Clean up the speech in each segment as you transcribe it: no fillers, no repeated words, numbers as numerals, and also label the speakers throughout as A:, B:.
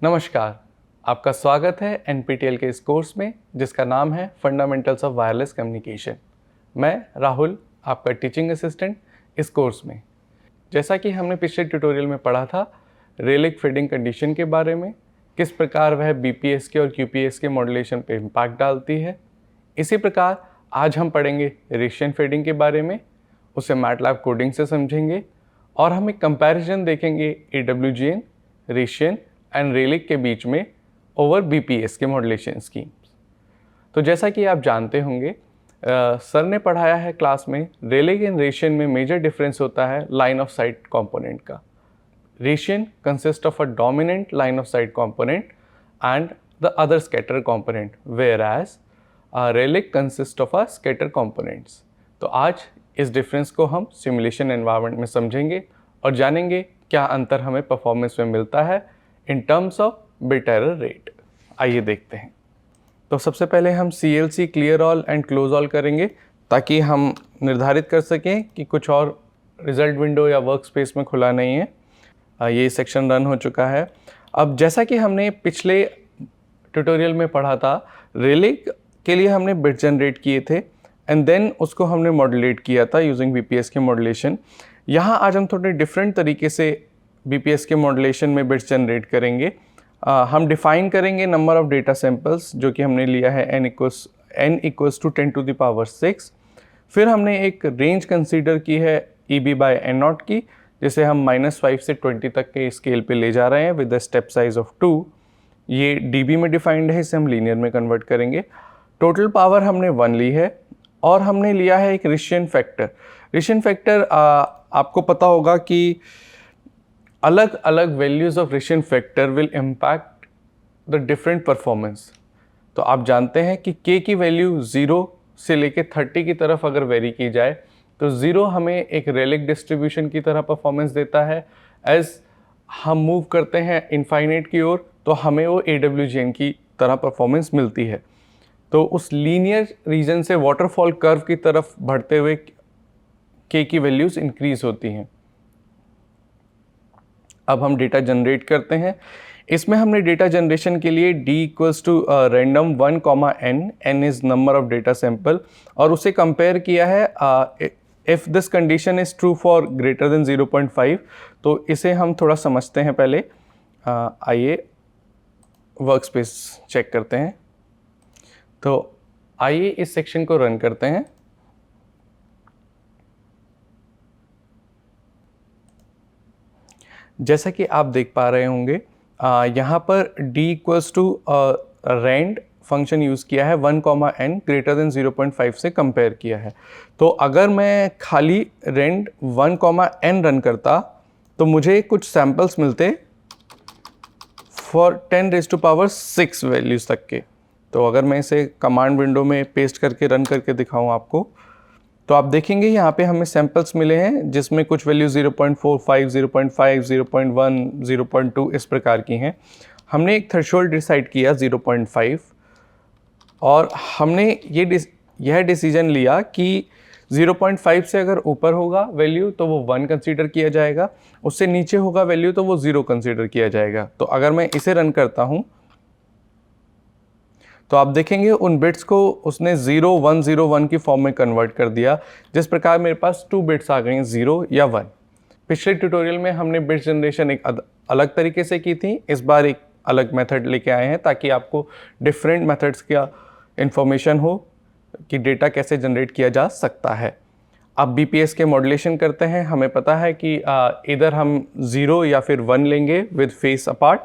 A: नमस्कार, आपका स्वागत है NPTEL के इस कोर्स में जिसका नाम है फंडामेंटल्स ऑफ वायरलेस कम्युनिकेशन। मैं राहुल, आपका टीचिंग असिस्टेंट इस कोर्स में। जैसा कि हमने पिछले ट्यूटोरियल में पढ़ा था रेलिक फीडिंग कंडीशन के बारे में, किस प्रकार वह BPS के और QPS के मॉड्यूलेशन पे इम्पैक्ट डालती है। इसी प्रकार आज हम पढ़ेंगे रेशियन फीडिंग के बारे में, उसे मैटलैब कोडिंग से समझेंगे और हम एक कंपैरिजन देखेंगे AWGN, रेशियन एंड रेलिक के बीच में ओवर BPS के मॉड्यूलेशन स्कीम्स। तो जैसा कि आप जानते होंगे सर ने पढ़ाया है क्लास में रेलिक एंड रेशियन में मेजर डिफरेंस होता है लाइन ऑफ साइट कंपोनेंट का। Rician consist of a dominant line of sight component and the other scatter component, whereas Rayleigh consist of a scatter components. तो आज इस difference को हम simulation environment में समझेंगे और जानेंगे क्या अंतर हमें परफॉर्मेंस में मिलता है in terms of bit error rate. आइए देखते हैं। तो सबसे पहले हम CLC clear all and close all करेंगे ताकि हम निर्धारित कर सकें कि कुछ और रिजल्ट विंडो या वर्क स्पेस में खुला नहीं है। ये सेक्शन रन हो चुका है। अब जैसा कि हमने पिछले ट्यूटोरियल में पढ़ा था, रेलिक के लिए हमने बिट जनरेट किए थे एंड देन उसको हमने मॉड्यूलेट किया था यूजिंग BPS के मॉड्यूलेशन। यहाँ आज हम थोड़े डिफरेंट तरीके से BPS के मॉड्यूलेशन में बिट्स जनरेट करेंगे। हम डिफाइन करेंगे नंबर ऑफ डेटा सैंपल्स जो कि हमने लिया है n equals to 10 to the power 6। फिर हमने एक रेंज कंसीडर की है EB/N0 की, जिसे हम -5 से 20 तक के स्केल पे ले जा रहे हैं with the step size of 2। ये dB में डिफाइंड है, इसे हम लीनियर में कन्वर्ट करेंगे। टोटल पावर हमने 1 ली है और हमने लिया है एक रेशियन फैक्टर। रेशियन फैक्टर आपको पता होगा कि अलग अलग values of Rician factor will impact the different performance. तो आप जानते हैं कि K की वैल्यू 0 से लेके 30 की तरफ अगर वेरी की जाए तो 0 हमें एक रेलिक डिस्ट्रीब्यूशन की तरह परफॉर्मेंस देता है। एज हम मूव करते हैं इनफाइनाइट की ओर तो हमें वो AWGN की तरह परफॉर्मेंस मिलती है। तो उस लीनियर रीजन से वाटरफॉल कर्व की तरफ बढ़ते हुए K की वैल्यूज़ इंक्रीज होती हैं। अब हम डेटा जनरेट करते हैं। इसमें हमने डेटा जनरेशन के लिए D equals to random 1, n is number of data sample और उसे कंपेयर किया है if this condition is true for greater than 0.5। तो इसे हम थोड़ा समझते हैं पहले। आइए वर्क स्पेस चेक करते हैं। तो आइए इस सेक्शन को रन करते हैं। जैसा कि आप देख पा रहे होंगे यहाँ पर D equals to rand function use किया है 1, n ग्रेटर देन 0.5 से कंपेयर किया है। तो अगर मैं खाली रेंड 1, n रन करता तो मुझे कुछ सैम्पल्स मिलते फॉर 10⁻⁶ वैल्यूज़ तक के। तो अगर मैं इसे कमांड विंडो में पेस्ट करके रन करके दिखाऊं आपको, तो आप देखेंगे यहाँ पे हमें सैंपल्स मिले हैं जिसमें कुछ वैल्यू 0.45, 0.5, 0.1, 0.2 इस प्रकार की हैं। हमने एक थ्रेशोल्ड डिसाइड किया 0.5 और हमने यह डिसीजन लिया कि 0.5 से अगर ऊपर होगा वैल्यू तो वो 1 कंसीडर किया जाएगा, उससे नीचे होगा वैल्यू तो वो 0 कंसीडर किया जाएगा। तो अगर मैं इसे रन करता हूँ तो आप देखेंगे उन बिट्स को उसने 0, 1, 0, 1 की फॉर्म में कन्वर्ट कर दिया। जिस प्रकार मेरे पास 2 बिट्स आ गई हैं, 0 या 1। पिछले ट्यूटोरियल में हमने बिट्स जनरेशन एक अलग तरीके से की थी, इस बार एक अलग मेथड लेके आए हैं ताकि आपको डिफरेंट मेथड्स का इंफॉर्मेशन हो कि डेटा कैसे जनरेट किया जा सकता है। अब BPS के मॉड्यूलेशन करते हैं। हमें पता है कि इधर हम 0 या फिर 1 लेंगे विद फेस अपार्ट।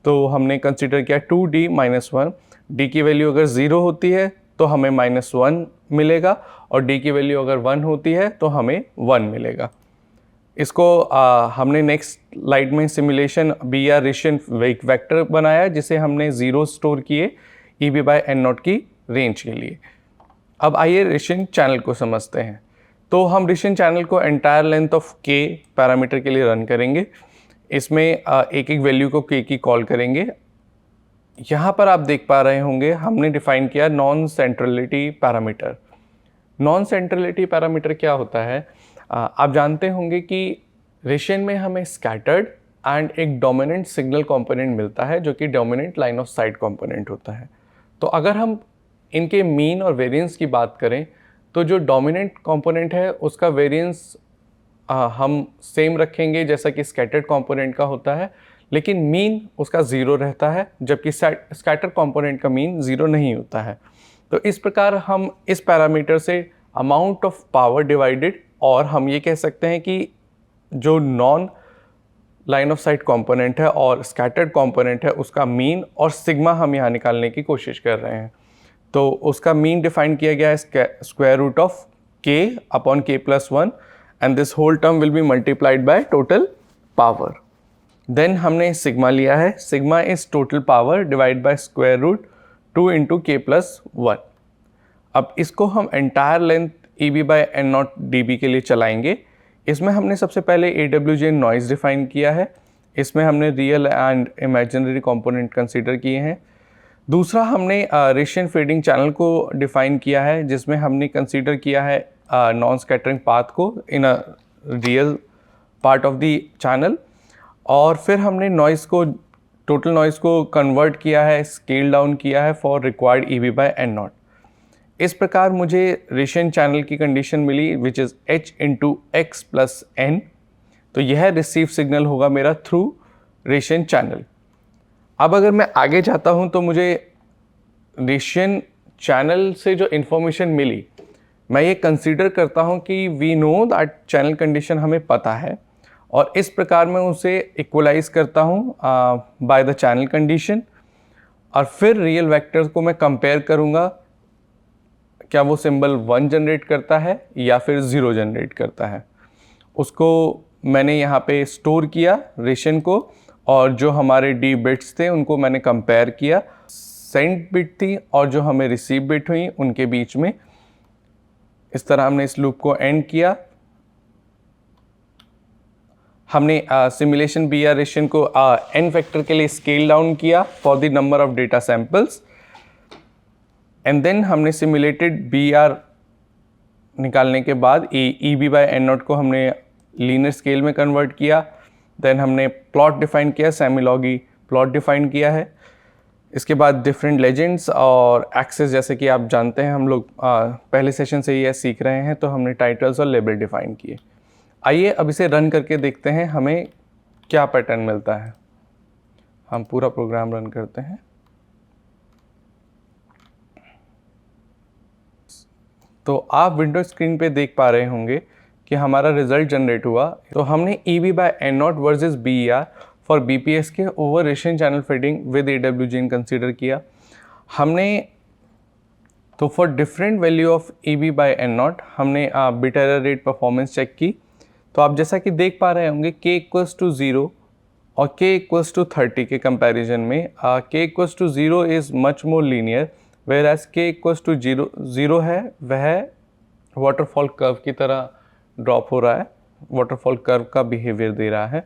A: तो हमने कंसिडर किया 2D - 1। D की वैल्यू अगर 0 होती है तो हमें -1 मिलेगा और D की वैल्यू अगर 1 होती है तो हमें 1 मिलेगा। इसको हमने नेक्स्ट स्लाइड में सिमुलेशन BR रेशियन वेक्टर बनाया जिसे हमने 0 स्टोर किए EB/N0 की रेंज के लिए। अब आइए रेशियन चैनल को समझते हैं। तो हम रेशियन चैनल को entire length of K parameter के लिए रन करेंगे। इसमें एक एक वैल्यू को K की कॉल करेंगे। यहाँ पर आप देख पा रहे होंगे हमने डिफाइन किया non centrality parameter. Non centrality parameter क्या होता है? आप जानते होंगे कि रेशियन में हमें स्कैटर्ड एंड एक डोमिनेंट सिग्नल कंपोनेंट मिलता है जो कि dominant line of sight component होता है। तो अगर हम इनके मीन और वेरिएंस की बात करें तो जो डोमिनेंट कंपोनेंट है उसका वेरिएंस हम सेम रखेंगे जैसा कि स्कैटर्ड कंपोनेंट का होता है, लेकिन मीन उसका ज़ीरो रहता है, जबकि स्कैटर कंपोनेंट का मीन ज़ीरो नहीं होता है। तो इस प्रकार हम इस पैरामीटर से अमाउंट ऑफ पावर डिवाइडेड, और हम ये कह सकते हैं कि जो non line of sight component है और स्कैटर्ड कंपोनेंट है उसका मीन और सिग्मा हम यहाँ निकालने की कोशिश कर रहे हैं। तो उसका मीन डिफाइन किया गया है square root of k upon k+1 and this whole term will be multiplied by total power. Then हमने सिग्मा लिया है, sigma is total power divide by square root 2 into k+1। अब इसको हम एंटायर लेंथ EB/N0 dB के लिए चलाएंगे। इसमें हमने सबसे पहले AWGN नॉइज़ डिफाइन किया है, इसमें हमने real and imaginary component consider किए हैं। दूसरा हमने रेशियन फेडिंग चैनल को डिफाइन किया है, जिसमें हमने कंसीडर किया है नॉन स्कैटरिंग पाथ को in a real part of the channel. और फिर हमने नॉइज़ को, टोटल नॉइज़ को कन्वर्ट किया है, स्केल डाउन किया है फॉर रिक्वायर्ड EB/N0। इस प्रकार मुझे रेशियन चैनल की कंडीशन मिली which is h into x plus n. तो यह रिसीव सिग्नल होगा मेरा थ्रू रेशियन चैनल। अब अगर मैं आगे जाता हूं तो मुझे रेशियन चैनल से जो इन्फॉर्मेशन मिली, मैं ये कंसीडर करता हूं कि we know that channel condition हमें पता है, और इस प्रकार मैं उसे इक्वलाइज करता हूं बाय द चैनल कंडीशन। और फिर रियल वेक्टर्स को मैं कंपेयर करूंगा, क्या वो सिंबल 1 जनरेट करता है या फिर 0 जनरेट करता है। उसको मैंने यहाँ पे स्टोर किया रेशियन को, और जो हमारे डी बिट्स थे उनको मैंने कंपेयर किया, सेंड बिट थी और जो हमें रिसीव बिट हुई उनके बीच में। इस तरह हमने इस लूप को एंड किया। हमने सिमुलेशन BR रेशियन को n फैक्टर के लिए स्केल डाउन किया for the number of data samples, and then हमने सिमुलेटेड BR निकालने के बाद EB/N0 को हमने लीनियर स्केल में कन्वर्ट किया। देन हमने प्लॉट डिफाइन किया, सेमीलॉगी प्लॉट डिफाइन किया है। इसके बाद डिफरेंट लेजेंड्स और एक्सेस, जैसे कि आप जानते हैं हम लोग पहले सेशन से ये सीख रहे हैं, तो हमने टाइटल्स और लेबल डिफाइन किए। आइए अब इसे रन करके देखते हैं हमें क्या पैटर्न मिलता है। हम पूरा प्रोग्राम रन करते हैं। तो आप विंडो स्क्रीन पे देख पा रहे होंगे कि हमारा रिजल्ट जनरेट हुआ। तो हमने EB/N0 versus BER for BPSK over Rician channel fading with AWGN consider किया हमने। तो for different value of EB/N0 हमने bit error rate performance check की। तो आप जैसा कि देख पा रहे होंगे k = 0 और k = 30 के कंपैरिजन में k = 0 is much more linear, whereas k = 0 है वह वाटरफॉल कर्व की तरह ड्रॉप हो रहा है, वाटरफॉल कर्व का बिहेवियर दे रहा है।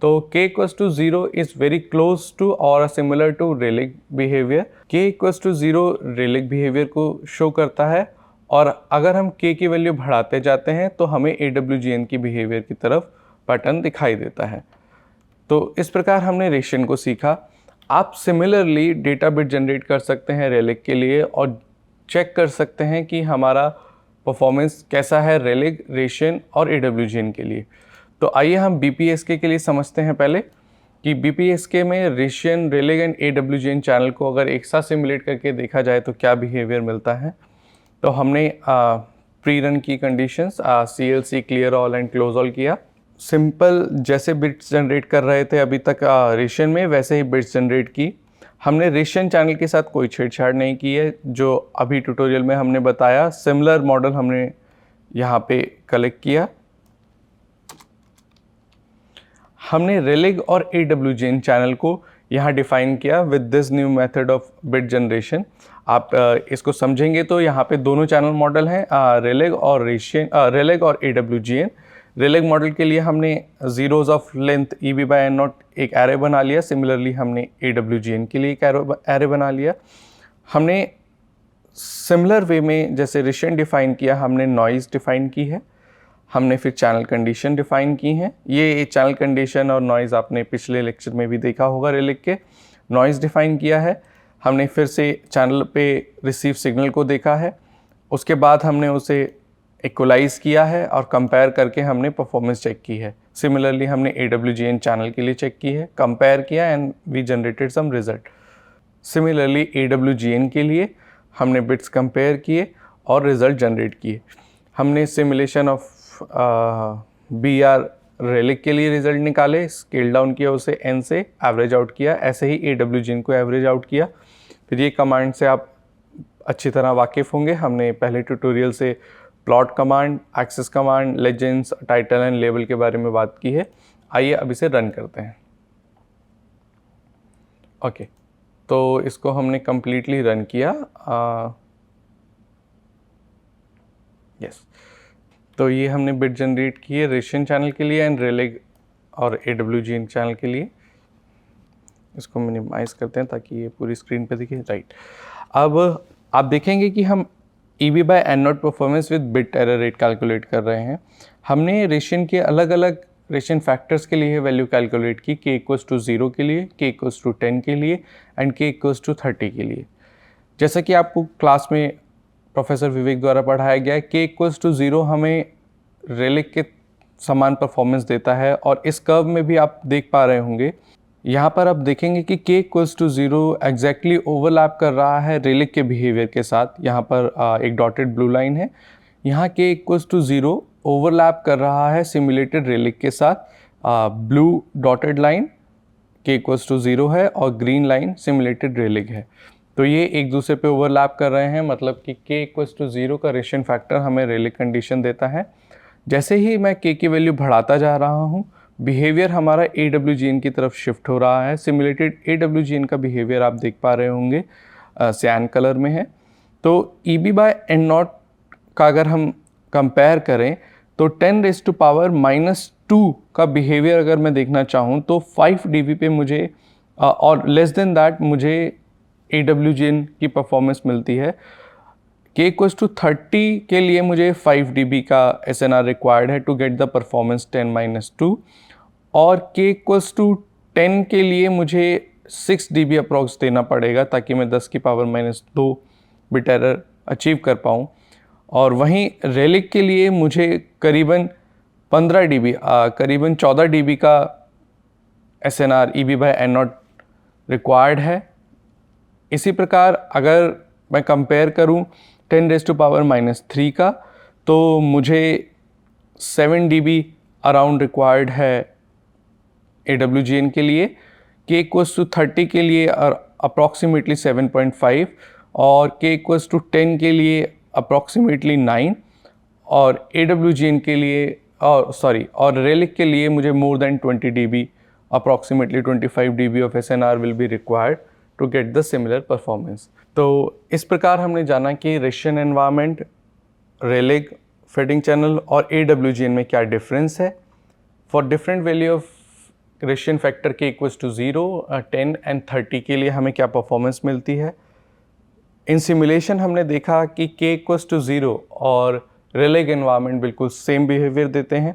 A: तो k = 0 is very close to और similar to Rayleigh behaviour. k = 0 Rayleigh behaviour को शो करता है, और अगर हम k की वैल्यू बढ़ाते जाते हैं तो हमें AWGN की बिहेवियर की तरफ पैटर्न दिखाई देता है। तो इस प्रकार हमने रेशियन को सीखा। आप सिमिलरली डेटा बिट जनरेट कर सकते हैं रेलिक के लिए और चेक कर सकते हैं कि हमारा परफॉर्मेंस कैसा है रेलिक, रेशियन और AWGN के लिए। तो आइए हम BPSK के लिए समझते हैं पहले कि BPSK में रेशियन, रेलिक एंड AWGN चैनल को अगर एक साथ सिमुलेट करके देखा जाए तो क्या बिहेवियर मिलता है। तो हमने प्री रन की conditions CLC, clear all and close all किया। सिंपल जैसे बिट्स जनरेट कर रहे थे अभी तक रेशियन में, वैसे ही बिट्स जनरेट की। हमने रेशियन चैनल के साथ कोई छेड़छाड़ नहीं की है, जो अभी ट्यूटोरियल में हमने बताया। सिमिलर मॉडल हमने यहाँ पे कलेक्ट किया। हमने रेलिक और AWGN चैनल को यहाँ डिफाइन किया with this new method of bit generation. आप इसको समझेंगे तो यहाँ पे दोनों चैनल मॉडल हैं, रेलिक और रेशियन, रेलिक और AWGN। रेलिक मॉडल के लिए हमने जीरोज ऑफ लेंथ EB/N0 एक एरे बना लिया। सिमिलरली हमने AWGN के लिए एक एरे बना लिया। हमने सिमिलर वे में जैसे रेशियन डिफाइन किया, हमने नॉइज़ डिफाइन की है। हमने फिर चैनल कंडीशन डिफ़ाइन की हैं। ये चैनल कंडीशन और नॉइज़ आपने पिछले लेक्चर में भी देखा होगा रेलिक के। नॉइज़ डिफ़ाइन किया है, हमने फिर से चैनल पे रिसीव सिग्नल को देखा है, उसके बाद हमने उसे इक्वलाइज़ किया है और कंपेयर करके हमने परफॉर्मेंस चेक की है। सिमिलरली हमने AWGN चैनल के लिए चेक की है, कंपेयर किया and we generated some result. Similarly AWGN के लिए हमने बिट्स कंपेयर किए और रिजल्ट जनरेट किए। हमने सिमुलेशन ऑफ BR रेलिक के लिए रिजल्ट निकाले, स्केल डाउन किया उसे n से, एवरेज आउट किया, ऐसे ही AWGN को एवरेज आउट किया। फिर ये कमांड से आप अच्छी तरह वाकिफ़ होंगे, हमने पहले ट्यूटोरियल से plot command, axes command, legends, title and label के बारे में बात की है। आइए अब इसे रन करते हैं। ओके, तो इसको हमने कम्प्लीटली रन किया। यस, तो ये हमने बिट जनरेट की है रेशियन चैनल के लिए एंड रेलिक और AWGN चैनल के लिए। इसको मिनिमाइज़ करते हैं ताकि ये पूरी स्क्रीन पे दिखे। राइट, अब आप देखेंगे कि हम EB/N0 performance with bit error rate calculate कर रहे हैं। हमने रेशियन के अलग अलग रेशियन फैक्टर्स के लिए वैल्यू कैलकुलेट की, k = 0 के लिए, k = 10 के लिए एंड k = 30 के लिए। जैसा कि आपको क्लास में प्रोफेसर विवेक द्वारा पढ़ाया गया है, k = 0 हमें रेलिक के समान परफॉर्मेंस देता है और इस कर्व में भी आप देख पा रहे होंगे, यहाँ पर आप देखेंगे कि k = 0 एग्जैक्टली ओवरलैप कर रहा है रेलिक के बिहेवियर के साथ। यहाँ पर एक डॉटेड ब्लू लाइन है, यहाँ k = 0 ओवरलैप कर रहा है सिमुलेटेड रेलिक के साथ। ब्लू डॉटेड लाइन k = 0 है और ग्रीन लाइन सिमुलेटेड रेलिक है, तो ये एक दूसरे पे ओवरलैप कर रहे हैं, मतलब कि k = 0 का रेशियन फैक्टर हमें रेलिक कंडीशन देता है। जैसे ही मैं k की वैल्यू बढ़ाता जा रहा हूँ, बिहेवियर हमारा AWGN की तरफ शिफ्ट हो रहा है। सिमुलेटेड AWGN का बिहेवियर आप देख पा रहे होंगे, सियान कलर में है। तो EB/N0 का अगर हम कंपेयर करें तो 10⁻⁻² का बिहेवियर अगर मैं देखना चाहूँ तो 5 dB पे मुझे और लेस देन दैट मुझे AWGN की परफॉर्मेंस मिलती है। k = 30 के लिए मुझे 5 dB का SNR रिक्वायर्ड है टू गेट द परफॉर्मेंस 10⁻² और k = 10 के लिए मुझे 6 dB अप्रॉक्स देना पड़ेगा ताकि मैं 10⁻² बिट एरर अचीव कर पाऊँ। और वहीं रेलिक के लिए मुझे करीबन 15 dB करीबन 14 dB का SNR EB/N0 रिक्वायर्ड है। इसी प्रकार अगर मैं कंपेयर करूं 10⁻³ का, तो मुझे 7 dB अराउंड रिक्वायर्ड है AWGN के लिए, k = 30 के लिए अप्रॉक्सीमेटली 7.5 और k = 10 के लिए अप्रॉक्सीमेटली 9 और AWGN के लिए और रेलिक के लिए मुझे more than 20 dB approximately 25 dB of SNR will be required to get the similar performance. तो इस प्रकार हमने जाना कि Rician environment, Rayleigh, fading channel और AWGN में क्या डिफरेंस है। For different value of Rician factor k = 0, 10 and 30 के लिए हमें क्या परफॉर्मेंस मिलती है। इन सिमुलेशन हमने देखा कि k = 0 और रेलिक एनवायरनमेंट बिल्कुल सेम बिहेवियर देते हैं,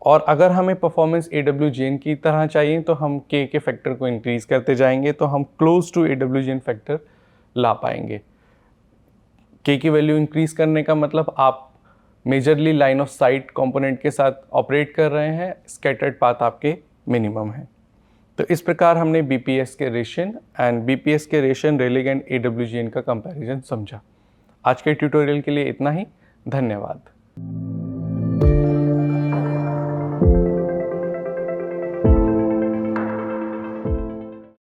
A: और अगर हमें परफॉर्मेंस AWGN की तरह चाहिए तो हम k के फैक्टर को इंक्रीज़ करते जाएंगे तो हम क्लोज टू AWGN फैक्टर ला पाएंगे। k की वैल्यू इंक्रीज़ करने का मतलब आप majorly line of sight component के साथ ऑपरेट कर रहे हैं, स्कैटर्ड पाथ आपके मिनिमम है। तो इस प्रकार हमने BPS के रेशियन एंड BPS के रेशियन, रेलिक एंड AWGN का कंपैरिजन समझा। आज के ट्यूटोरियल के लिए इतना ही, धन्यवाद।